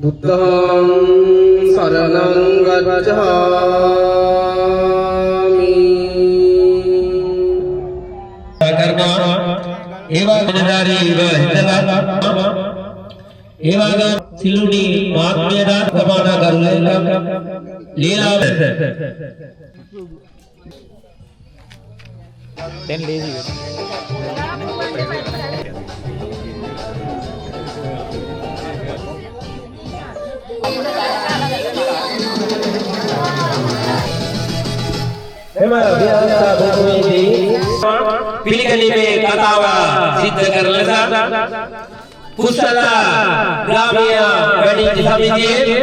බුද්ධං සරණං ගච්ඡාමි. කරනවා ඒවා වෙනදාරී හිතලා ඒවා සිල්ලුනි මාත්මයදා ප්‍රමාණ කරුණා ලීලාව දැන් ලේසි එම විද්‍යා භූමියේදී පිළිගැනීමේ කතාව සිද්ධ කරලා කුසල ග්‍රාමීය වැඩිහිටි සමිතියේ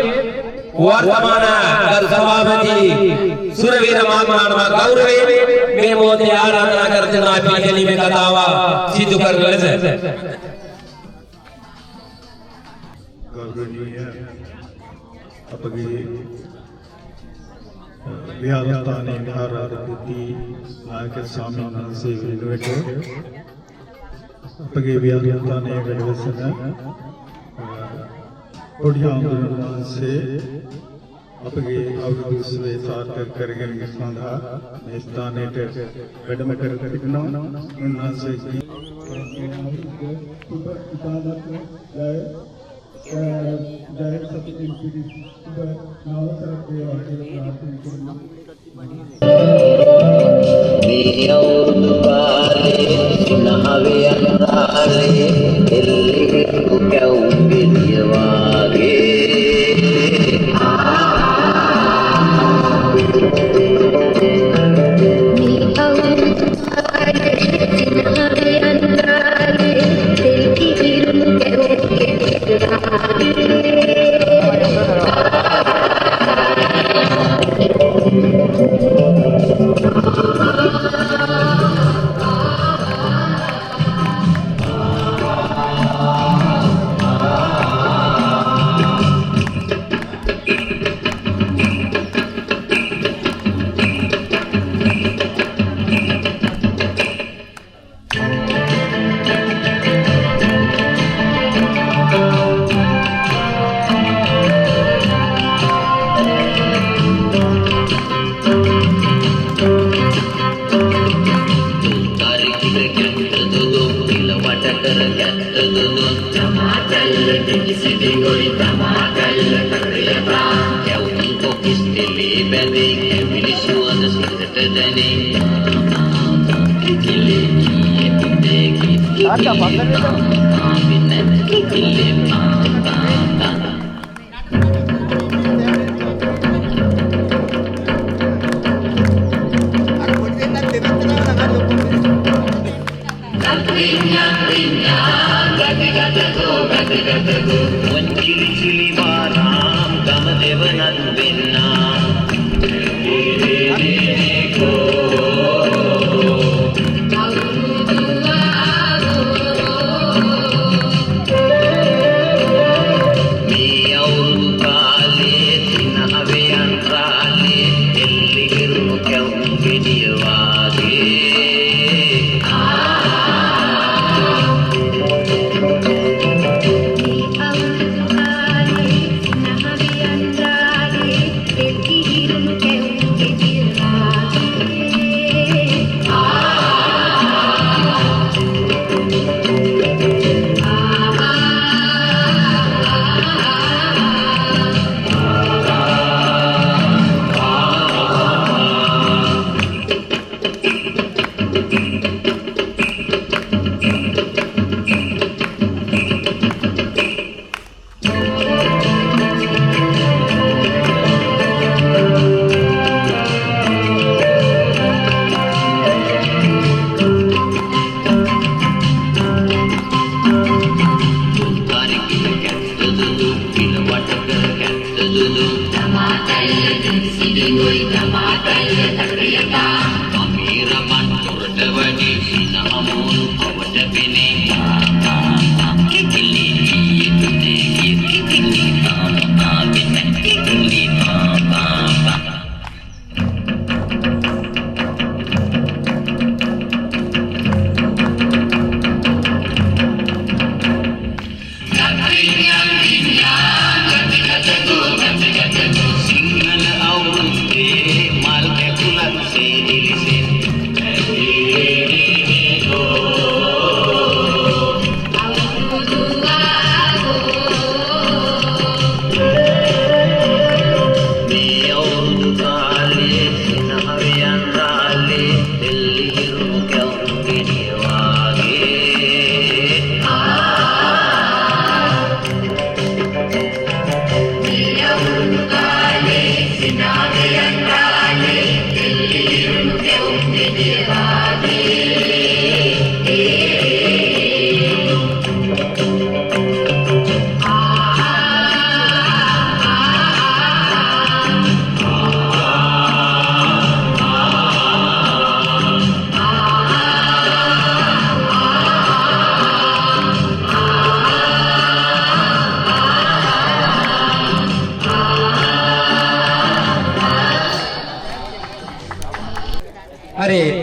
වර්තමාන ගරු සභාපති සුරවීර මහත්මයාට ගෞරවයෙන් මේ මොහොතේ ආරාධනා කරනවා පිළිගැනීමේ කතාව සිදු කරන ලෙස. ගෞරවනීය අපගේ විහාරස්ථානයේ විහාරාධිපති නායක ස්වාමීන් වහන්සේ වෙනුවට අපගේ විහාරස්ථානයේ වැඩවසන පොඩි ආමතුරුන් වහන්සේ අපගේ අවුරුදු උත්සවය සාර්ථක කර ගැනීම සඳහා මේ ස්ථානයට වැඩම කර සිටිනවා. උන්වහන්සේගේ Miyaudu kale nahave anrale elligu kawbeliyawage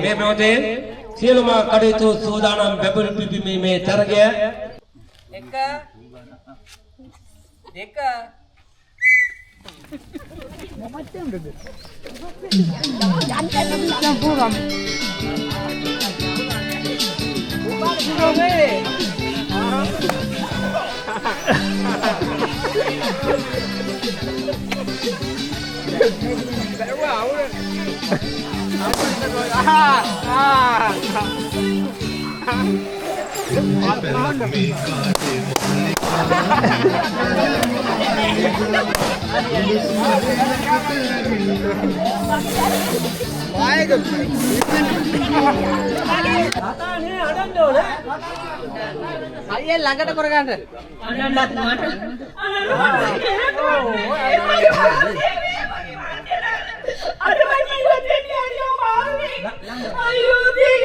මේ මොහොතේ සියලුම කටයුතු සූදානම් බැබළු පිපීමේ තරගය 1 2 අයියේ ළඟට කරගන්න. අනන්නත් මට. අර මම ජීවත් වෙන්නේ අයියෝ මාන්නේ. අයියෝ දී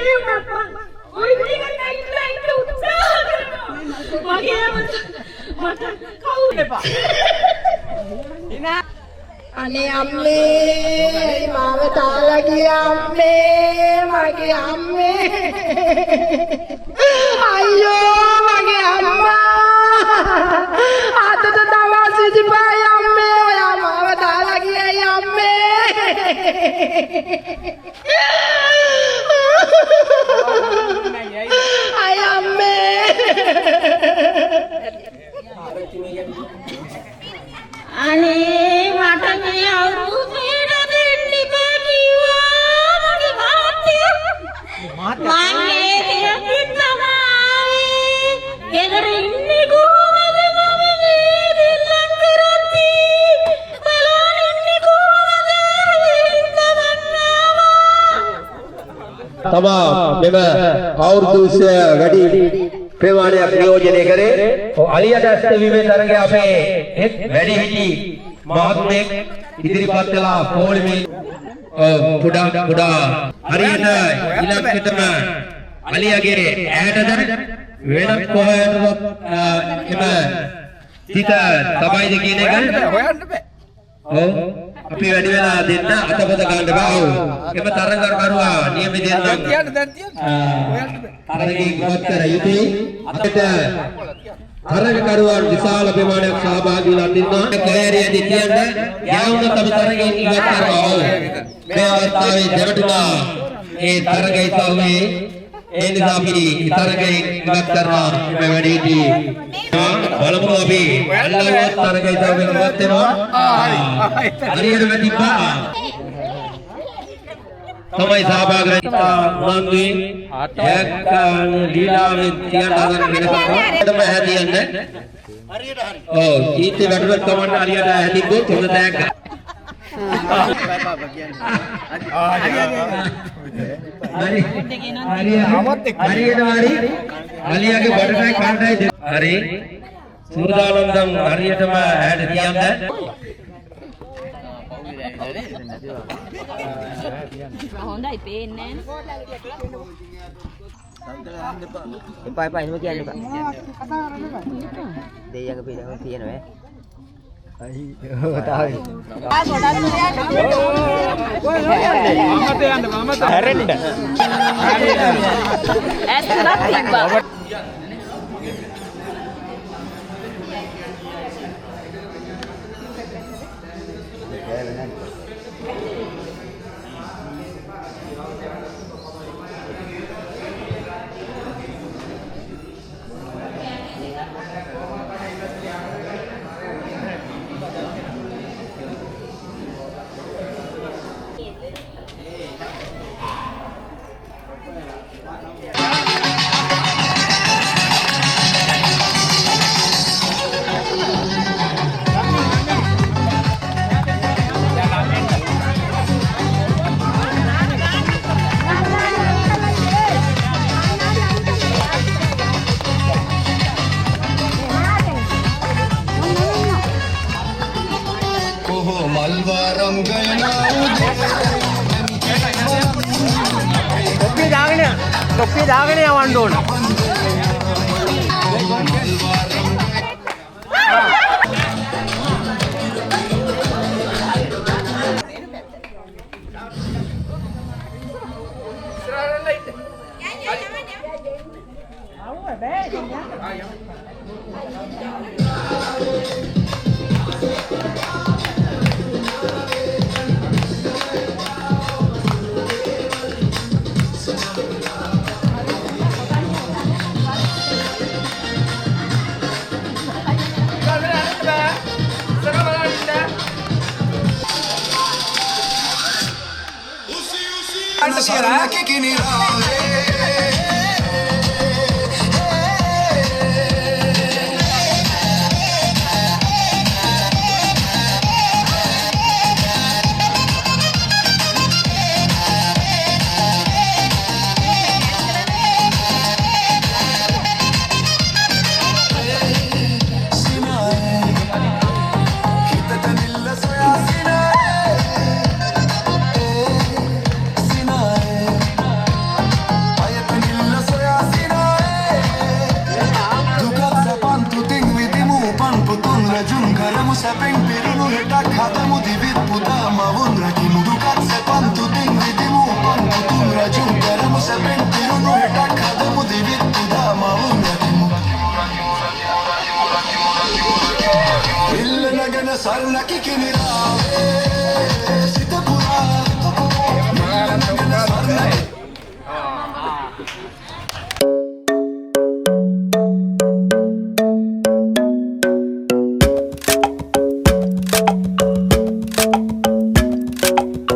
ඒ මට. ඔය ටික නැගිටලා උත්සාහ කරනවා. මට කවුද එපා. ඉනා අනේ අම්මේ මාව තාලා ගියා අම්මේ මගේ අම්මේ අයියෝ මගේ අම්මා අතට දවස් 25යි අම්මේ ඔයා මාව තාලා ගියයි අම්මේ අය අම්මේ අනේ මට මේ අවුරුද්දේට දෙන්න බෑ කිව්වා මගේ මාත්‍යා මම මේ තමයි ගෙදර ඉන්නේ කොහමද මම මේ දෙල්ලන් කරද්දි බලන්න ඉන්නේ කොහමද තමා මෙම අවුරුදු 20 වැඩි ප්‍රමාණයක් නියෝජනය කරේ අලියට ඇස්තවීමේ තරගය අපේ වැඩිහිටි මහත්මයෙක් ඉදිරිපත් කළා පොලිමේ පුඩා හරියට ඉලක්කයටම අලියගේ ඈටද වෙනත් කොහෙටවත් එම හිත තමයිද කියන එක හොයන්න බෑ. ඔව් අපි වැඩි වෙලා දෙන්න අතපොත ගන්න බෑ. ඔව් එම තරඟකරුවා නියමිත දෙන්න හොයන්න බෑ. තරගයේ ඉවත් කර යුතුයි. අපිට තරඟකරුවන් විශාල ප්‍රමාණයක් සහභාගී වෙලා තිනවා. කෑරියදී කියන්නේ යවුන තම තරගයෙන් ඉවත් කරනවා. මේ අවස්ථාවේ දෙවටුනා ඒ තරගයේ තවමේ ඒ නිසා අපි තරගයෙන් ඉවත් කරනවා මේ වැඩේදී. බලමු අපි අල්ලවත් තරගයේ තවමේ ඉවත් වෙනවා. හරියටම තිබ්බා. තමයි සහභාගී වුණේ එක්කන් ලීලාවෙන් කියන හදන වෙනසක්ම හැදියන්නේ හරියට හරි. ඔව් ඊට වැඩුවක් කමන්න හරියට හැදිද්දොත් හොඳ තෑග්ග. හරි අලියාගේ බඩටයි කාටයි හරි සූදානම්දම් හරියටම හැද තියන්න. හොඳයි පේන්නේ එපා එපා එහෙම කියන්න එපා. දෙයියන්ගේ පිටම තියෙනවා ඈ. කොප්පිය දාගෙන යවන්න ඕන.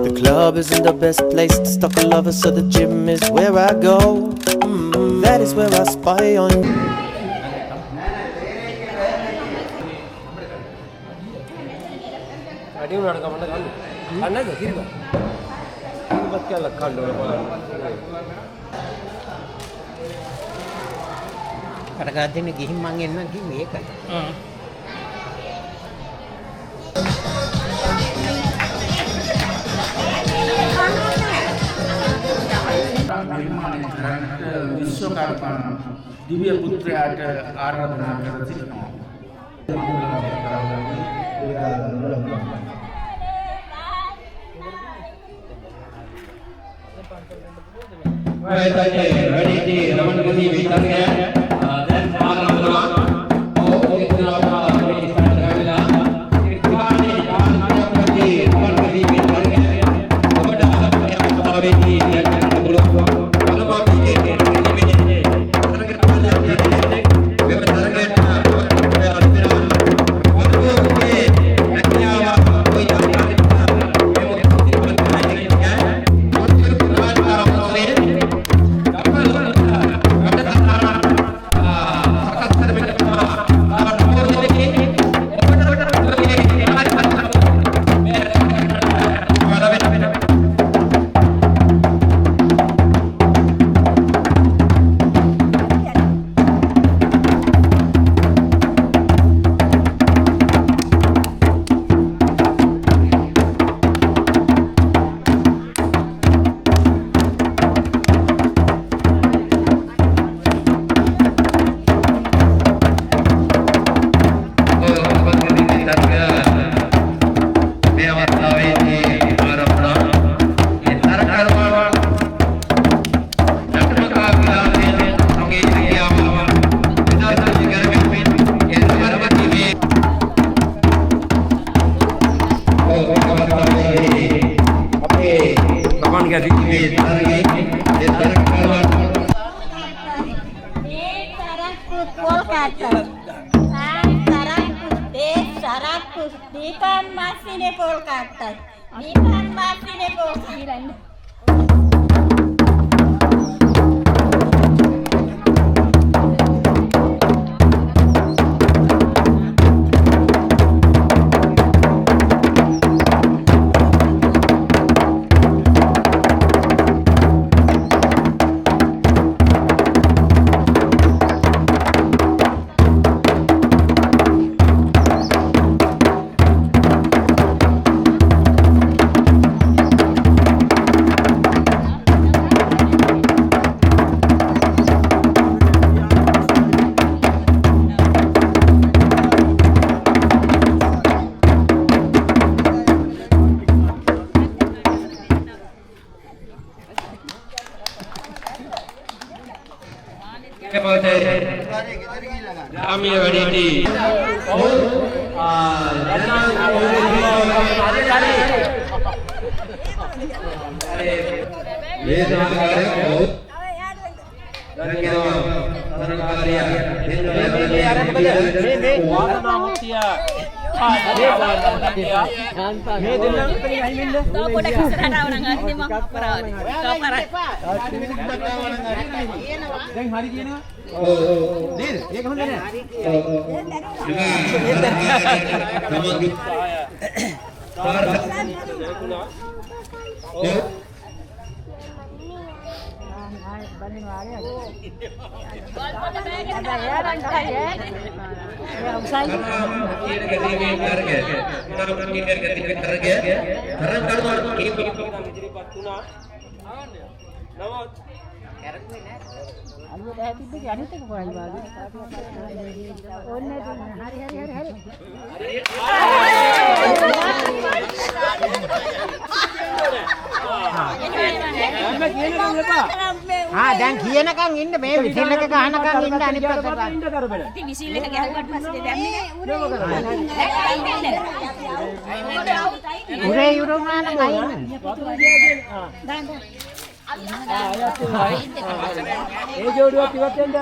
The club isn't the best place to stalk a lover, so the gym is where I go. That is where I spy on you. කටකරගෙන ගිහින් මං එන්නම් කිව්වේ ඒකයි. විශ්වකර්ම දිව්‍ය පුත්‍රයාට ආරාධනා කර සිටිනවා. ready di Raman Gadi Vitarnya dan Malam oh kita ini Instagramnya ini Raman Gadi Vitarnya kepada yang tahu ini dan belum kalau mau ini Kami වැඩිහිටි Kau pun dah keserah orang ngerti mah perawat. Kau parat. දැන් කියනකම් ඉන්න මේ whistle එක ගහනකම් ඉන්න අනිත් පැත්තට. ඉතින් whistle එක ගැහුවට පස්සේ දැම්මේ උරේ යුරුමාන ගයින්න. ඒ ජෝඩුවක් ඉවත් වෙන්න.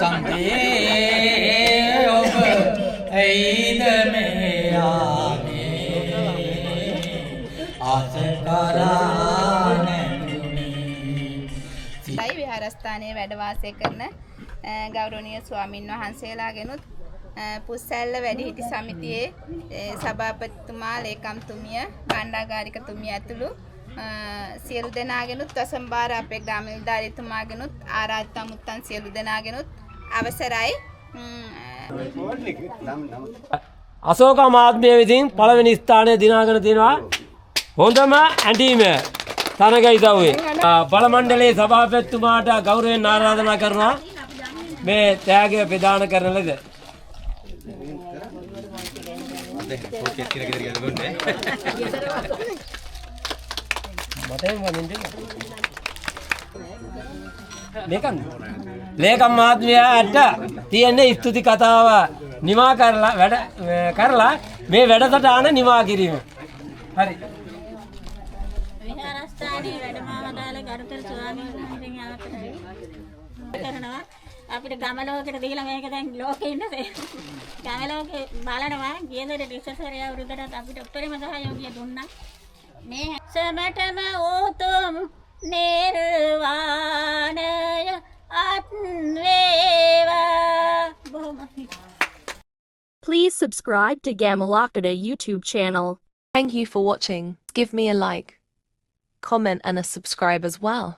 සඳේ ඔබ ඇයිද මේ ආවේ ආස කරා සයි විහාරස්ථානයේ වැඩ වාසය කරන ගෞරවනීය ස්වාමින් වහන්සේලාගෙනුත් පුස්සැල්ල වැඩිහිටි සමිතියේ සභාපතිතුමා ලේකම්තුමිය භාණ්ඩාගාරිකතුමිය ඇතුළු සියලු දෙනාගෙනුත් වසම්බාර අපේ ග්‍රාම නිලධාරීතුමාගෙනුත් ආරාධිත මුත්තන් සියලු දෙනාගෙනුත් අවසරයි. අශෝක මහත්මිය විසින් පළවෙනි ස්ථානය දිනාගෙන තිනවා හොඳම ඇඳීම තනගයිතව්වේ. බල මණ්ඩලයේ සභාපතිතුමාට ගෞරවයෙන් ආරාධනා කරනවා මේ ත්‍යාගය ප්‍රදාන කරන ලෙස. ලේකම් මහත්මයාට තියෙන්නේ ස්තුති කතාව නිමා කරලා මේ වැඩසටහන නිමා කිරීම. හරි. විහාරස්ථානයේ වැඩමවදාළ ගරුතර ස්වාමීන් වහන්සේ කරනවා අපිට ගම ලෝකෙට දීලා මේක දැන් ලෝකෙ ඉන්නේ ගම ලෝකෙ බලනවා ගියදර රිසර්චර් අවුරුද්දට අපිට උපරිම සහයෝගය දුන්නා මේ සමටම ඕතුම් නිර්වාණය අත්වේවා බොහොම. Please subscribe to Gamalakada YouTube channel. Thank you for watching. Give me a like, comment and a subscribe as well.